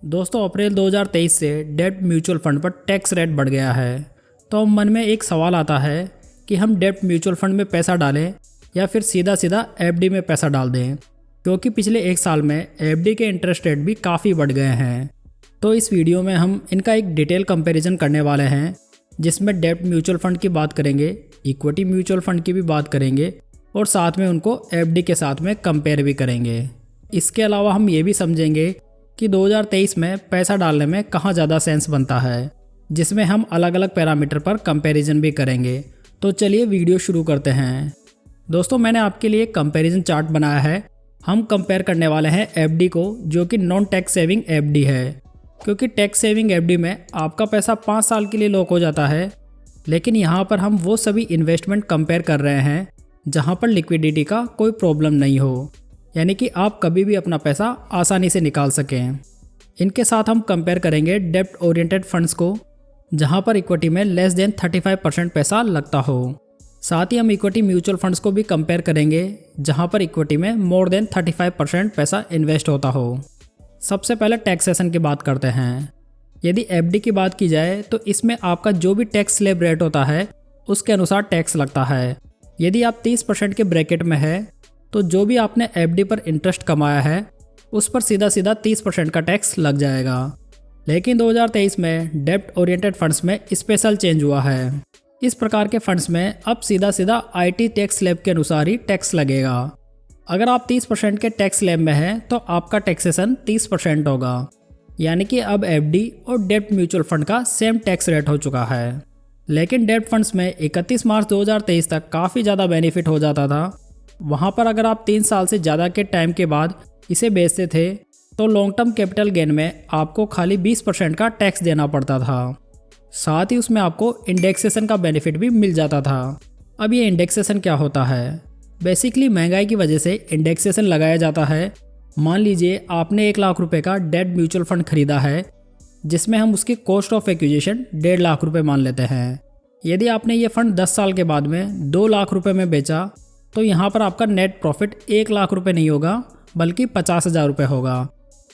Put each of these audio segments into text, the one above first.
दोस्तों अप्रैल 2023 से डेब्ट म्यूचुअल फंड पर टैक्स रेट बढ़ गया है। तो अब मन में एक सवाल आता है कि हम डेब्ट म्यूचुअल फंड में पैसा डालें या फिर सीधा सीधा एफडी में पैसा डाल दें, क्योंकि पिछले एक साल में एफडी के इंटरेस्ट रेट भी काफ़ी बढ़ गए हैं। तो इस वीडियो में हम इनका एक डिटेल कंपैरिजन करने वाले हैं, जिसमें डेब्ट म्यूचुअल फंड की बात करेंगे, इक्विटी म्यूचुअल फंड की भी बात करेंगे और साथ में उनको एफडी के साथ में कंपेयर भी करेंगे। इसके अलावा हम ये भी समझेंगे कि 2023 में पैसा डालने में कहाँ ज़्यादा सेंस बनता है, जिसमें हम अलग अलग पैरामीटर पर कंपैरिजन भी करेंगे। तो चलिए वीडियो शुरू करते हैं। दोस्तों मैंने आपके लिए कंपैरिजन चार्ट बनाया है। हम कंपेयर करने वाले हैं एफडी को, जो कि नॉन टैक्स सेविंग एफडी है, क्योंकि टैक्स सेविंग एफडी में आपका पैसा 5 साल के लिए लॉक हो जाता है। लेकिन यहाँ पर हम वो सभी इन्वेस्टमेंट कंपेयर कर रहे हैं जहाँ पर लिक्विडिटी का कोई प्रॉब्लम नहीं हो, यानी कि आप कभी भी अपना पैसा आसानी से निकाल सकें। इनके साथ हम कंपेयर करेंगे डेब्ट ओरिएंटेड फंड्स को, जहां पर इक्विटी में लेस देन 35% पैसा लगता हो। साथ ही हम इक्विटी म्यूचुअल फंड्स को भी कंपेयर करेंगे, जहां पर इक्विटी में मोर देन 35% पैसा इन्वेस्ट होता हो। सबसे पहले टैक्सेशन की बात करते हैं। यदि एफडी की बात की जाए तो इसमें आपका जो भी टैक्स स्लैब रेट होता है उसके अनुसार टैक्स लगता है। यदि आप 30% के ब्रैकेट में है तो जो भी आपने एफडी पर इंटरेस्ट कमाया है उस पर सीधा सीधा 30% का टैक्स लग जाएगा। लेकिन 2023 में डेब्ट ओरिएंटेड फंड्स में स्पेशल चेंज हुआ है। इस प्रकार के फंड्स में अब सीधा सीधा आईटी टैक्स स्लैब के अनुसार ही टैक्स लगेगा। अगर आप 30% के टैक्स स्लैब में हैं तो आपका टैक्सेशन 30% होगा, यानी कि अब एफडी और डेब्ट म्यूचुअल फंड का सेम टैक्स रेट हो चुका है। लेकिन डेब्ट फंड्स में 31 मार्च 2023 तक काफ़ी ज़्यादा बेनिफिट हो जाता था। वहाँ पर अगर आप 3 साल से ज़्यादा के टाइम के बाद इसे बेचते थे तो लॉन्ग टर्म कैपिटल गेन में आपको खाली 20% का टैक्स देना पड़ता था। साथ ही उसमें आपको इंडेक्सेशन का बेनिफिट भी मिल जाता था। अब ये इंडेक्सेशन क्या होता है? बेसिकली महंगाई की वजह से इंडेक्सेशन लगाया जाता है। मान लीजिए आपने 1 लाख रुपए का डेब्ट म्यूचुअल फंड खरीदा है, जिसमें हम उसकी कॉस्ट ऑफ एक्विजिशन 1.5 लाख रुपये मान लेते हैं। यदि आपने ये फंड 10 साल के बाद में 2 लाख रुपये में बेचा तो यहाँ पर आपका नेट प्रॉफिट 1 लाख रुपये नहीं होगा, बल्कि 50,000 रुपये होगा,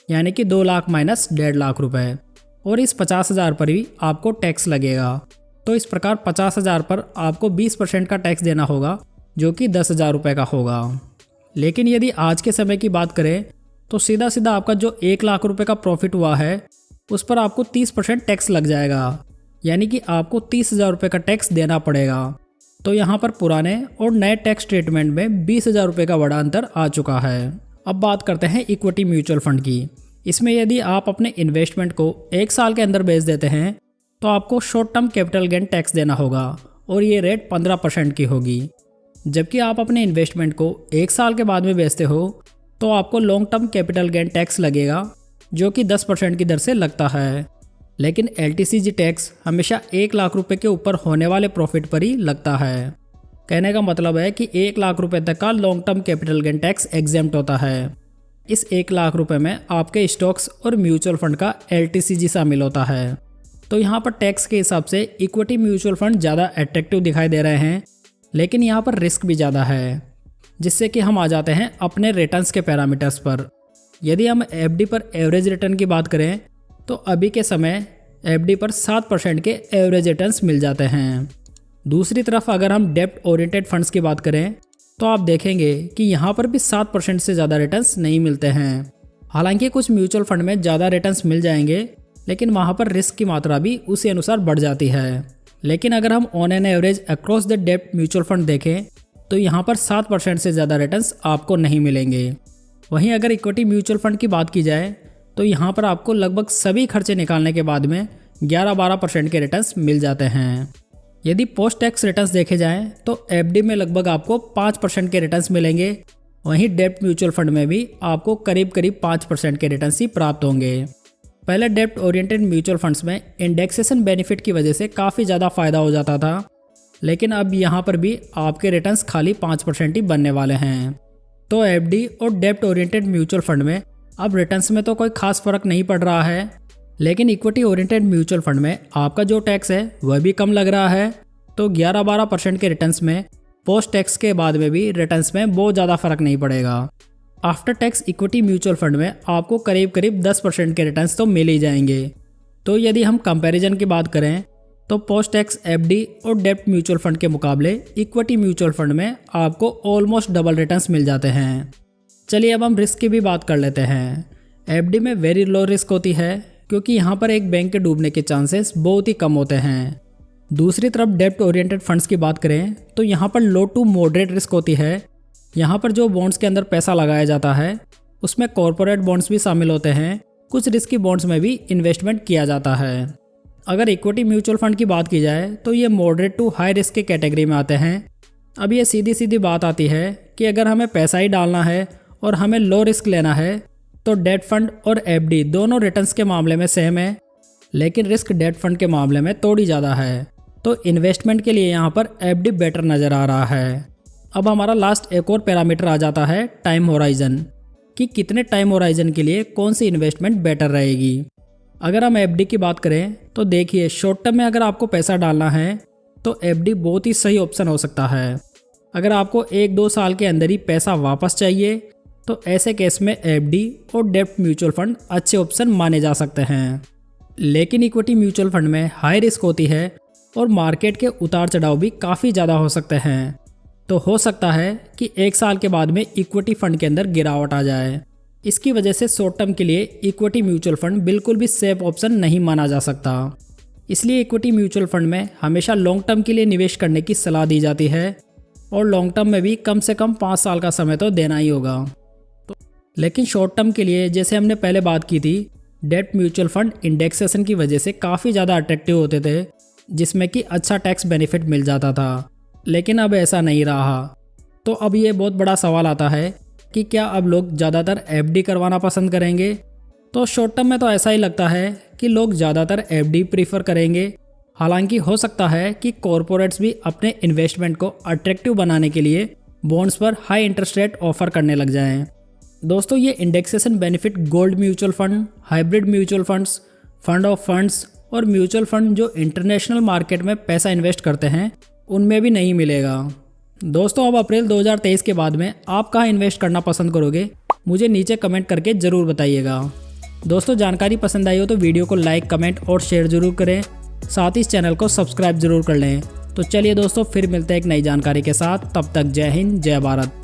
यानी कि 2 लाख माइनस 1.5 लाख रुपये। और इस 50,000 पर भी आपको टैक्स लगेगा। तो इस प्रकार 50,000 पर आपको 20% का टैक्स देना होगा, जो कि 10,000 रुपये का होगा। लेकिन यदि आज के समय की बात करें तो सीधा सीधा आपका जो 1 लाख रुपये का प्रॉफिट हुआ है उस पर आपको 30% टैक्स लग जाएगा, यानी कि आपको 30,000 रुपये का टैक्स देना पड़ेगा। तो यहाँ पर पुराने और नए टैक्स ट्रीटमेंट में 20,000 रुपये का बड़ा अंतर आ चुका है। अब बात करते हैं इक्विटी म्यूचुअल फंड की। इसमें यदि आप अपने इन्वेस्टमेंट को 1 साल के अंदर बेच देते हैं तो आपको short term capital gain tax देना होगा और ये रेट 15% की होगी। जबकि आप अपने इन्वेस्टमेंट को 1 साल के बाद में बेचते हो तो आपको long term capital gain tax लगेगा, जो कि 10% की दर से लगता है। लेकिन एलटीसीजी टैक्स हमेशा 1 लाख रुपए के ऊपर होने वाले प्रॉफिट पर ही लगता है। कहने का मतलब है कि 1 लाख रुपए तक का long term capital gain tax exempt होता है। इस 1 लाख रुपए में आपके स्टॉक्स और म्यूचुअल फंड का एलटीसीजी शामिल होता है। तो यहाँ पर टैक्स के हिसाब से इक्विटी म्यूचुअल फंड ज़्यादा अट्रैक्टिव दिखाई दे रहे हैं, लेकिन यहाँ पर रिस्क भी ज़्यादा है। जिससे कि हम आ जाते हैं अपने रिटर्न्स के पैरामीटर्स पर। यदि हम एफडी पर एवरेज रिटर्न की बात करें तो अभी के समय एफडी पर 7% के एवरेज रिटर्न्स मिल जाते हैं। दूसरी तरफ अगर हम डेब्ट ओरिएंटेड फंड्स की बात करें तो आप देखेंगे कि यहाँ पर भी 7% से ज़्यादा रिटर्न्स नहीं मिलते हैं। हालांकि कुछ म्यूचुअल फंड में ज़्यादा रिटर्न्स मिल जाएंगे, लेकिन वहाँ पर रिस्क की मात्रा भी उसी अनुसार बढ़ जाती है। लेकिन अगर हम on an average across the डेब्ट म्यूचुअल फंड देखें तो यहाँ पर 7% से ज़्यादा रिटर्न्स आपको नहीं मिलेंगे। वहीं अगर इक्विटी म्यूचुअल फंड की बात की जाए तो यहाँ पर आपको लगभग सभी खर्चे निकालने के बाद में 11-12% के रिटर्न्स मिल जाते हैं। यदि पोस्ट टैक्स रिटर्न्स देखे जाएं तो एफडी में लगभग आपको 5% के रिटर्न्स मिलेंगे। वहीं डेब्ट म्यूचुअल फंड में भी आपको करीब करीब 5% के रिटर्न्स ही प्राप्त होंगे। पहले डेब्ट ओरिएंटेड म्यूचुअल फंड्स में इंडेक्सेशन बेनिफिट की वजह से काफ़ी ज़्यादा फायदा हो जाता था, लेकिन अब यहाँ पर भी आपके रिटर्न्स खाली 5% ही बनने वाले हैं। तो एफडी और डेब्ट ओरिएंटेड म्यूचुअल फंड में अब रिटर्न्स में तो कोई खास फर्क नहीं पड़ रहा है, लेकिन इक्विटी ओरिएंटेड म्यूचुअल फंड में आपका जो टैक्स है वह भी कम लग रहा है। तो 11-12% के रिटर्न्स में पोस्ट टैक्स के बाद में भी रिटर्न्स में बहुत ज़्यादा फर्क नहीं पड़ेगा। After tax equity mutual fund में आपको करीब करीब 10% के रिटर्न्स तो मिल ही जाएंगे। तो यदि हम कंपैरिजन की बात करें तो पोस्ट टैक्स एफडी और डेब्ट म्यूचुअल फंड के मुकाबले इक्विटी म्यूचुअल फंड में आपको ऑलमोस्ट डबल रिटर्न्स मिल जाते हैं। चलिए अब हम रिस्क की भी बात कर लेते हैं। एफडी में वेरी लो रिस्क होती है क्योंकि यहाँ पर एक बैंक के डूबने के चांसेस बहुत ही कम होते हैं। दूसरी तरफ डेब्ट ओरिएंटेड फंड्स की बात करें तो यहाँ पर लो टू मॉडरेट रिस्क होती है। यहाँ पर जो बॉन्ड्स के अंदर पैसा लगाया जाता है उसमें कॉरपोरेट बॉन्ड्स भी शामिल होते हैं, कुछ रिस्की बॉन्ड्स में भी इन्वेस्टमेंट किया जाता है। अगर इक्विटी म्यूचुअल फंड की बात की जाए तो ये मॉडरेट टू हाई रिस्क के कैटेगरी में आते हैं। अब ये सीधी सीधी बात आती है कि अगर हमें पैसा ही डालना है और हमें लो रिस्क लेना है तो डेट फंड और एफडी दोनों रिटर्न्स के मामले में सेम है, लेकिन रिस्क डेट फंड के मामले में थोड़ी ज़्यादा है। तो इन्वेस्टमेंट के लिए यहाँ पर एफडी बेटर नज़र आ रहा है। अब हमारा लास्ट एक और पैरामीटर आ जाता है टाइम होराइजन, कि कितने टाइम होराइजन के लिए कौन सी इन्वेस्टमेंट बेटर रहेगी। अगर हम एफडी की बात करें तो देखिए शॉर्ट टर्म में अगर आपको पैसा डालना है तो एफडी बहुत ही सही ऑप्शन हो सकता है। अगर आपको 1-2 साल के अंदर ही पैसा वापस चाहिए तो ऐसे केस में एफडी और डेब्ट म्यूचुअल फंड अच्छे ऑप्शन माने जा सकते हैं। लेकिन इक्विटी म्यूचुअल फंड में हाई रिस्क होती है और मार्केट के उतार चढ़ाव भी काफ़ी ज़्यादा हो सकते हैं। तो हो सकता है कि 1 साल के बाद में इक्विटी फंड के अंदर गिरावट आ जाए। इसकी वजह से शॉर्ट टर्म के लिए इक्विटी म्यूचुअल फंड बिल्कुल भी सेफ ऑप्शन नहीं माना जा सकता। इसलिए इक्विटी म्यूचुअल फंड में हमेशा लॉन्ग टर्म के लिए निवेश करने की सलाह दी जाती है और लॉन्ग टर्म में भी कम से कम 5 साल का समय तो देना ही होगा। लेकिन शॉर्ट टर्म के लिए जैसे हमने पहले बात की थी, डेब्ट म्यूचुअल फंड इंडेक्सेशन की वजह से काफ़ी ज़्यादा अट्रैक्टिव होते थे, जिसमें कि अच्छा टैक्स बेनिफिट मिल जाता था। लेकिन अब ऐसा नहीं रहा। तो अब ये बहुत बड़ा सवाल आता है कि क्या अब लोग ज़्यादातर एफडी करवाना पसंद करेंगे। तो शॉर्ट टर्म में तो ऐसा ही लगता है कि लोग ज़्यादातर एफडी प्रीफर करेंगे। हालांकि हो सकता है कि कॉरपोरेट्स भी अपने इन्वेस्टमेंट को अट्रैक्टिव बनाने के लिए बॉन्ड्स पर हाई इंटरेस्ट रेट ऑफर करने लग जाएं। दोस्तों ये indexation benefit gold mutual fund, hybrid mutual funds, fund of funds और म्यूचुअल फंड जो इंटरनेशनल मार्केट में पैसा इन्वेस्ट करते हैं उनमें भी नहीं मिलेगा। दोस्तों अब अप्रैल 2023 के बाद में आप कहाँ इन्वेस्ट करना पसंद करोगे, मुझे नीचे कमेंट करके ज़रूर बताइएगा। दोस्तों जानकारी पसंद आई हो तो वीडियो को लाइक, कमेंट और शेयर ज़रूर करें, साथ ही इस चैनल को सब्सक्राइब ज़रूर कर लें। तो चलिए दोस्तों फिर मिलते हैं एक नई जानकारी के साथ, तब तक जय हिंद जय भारत।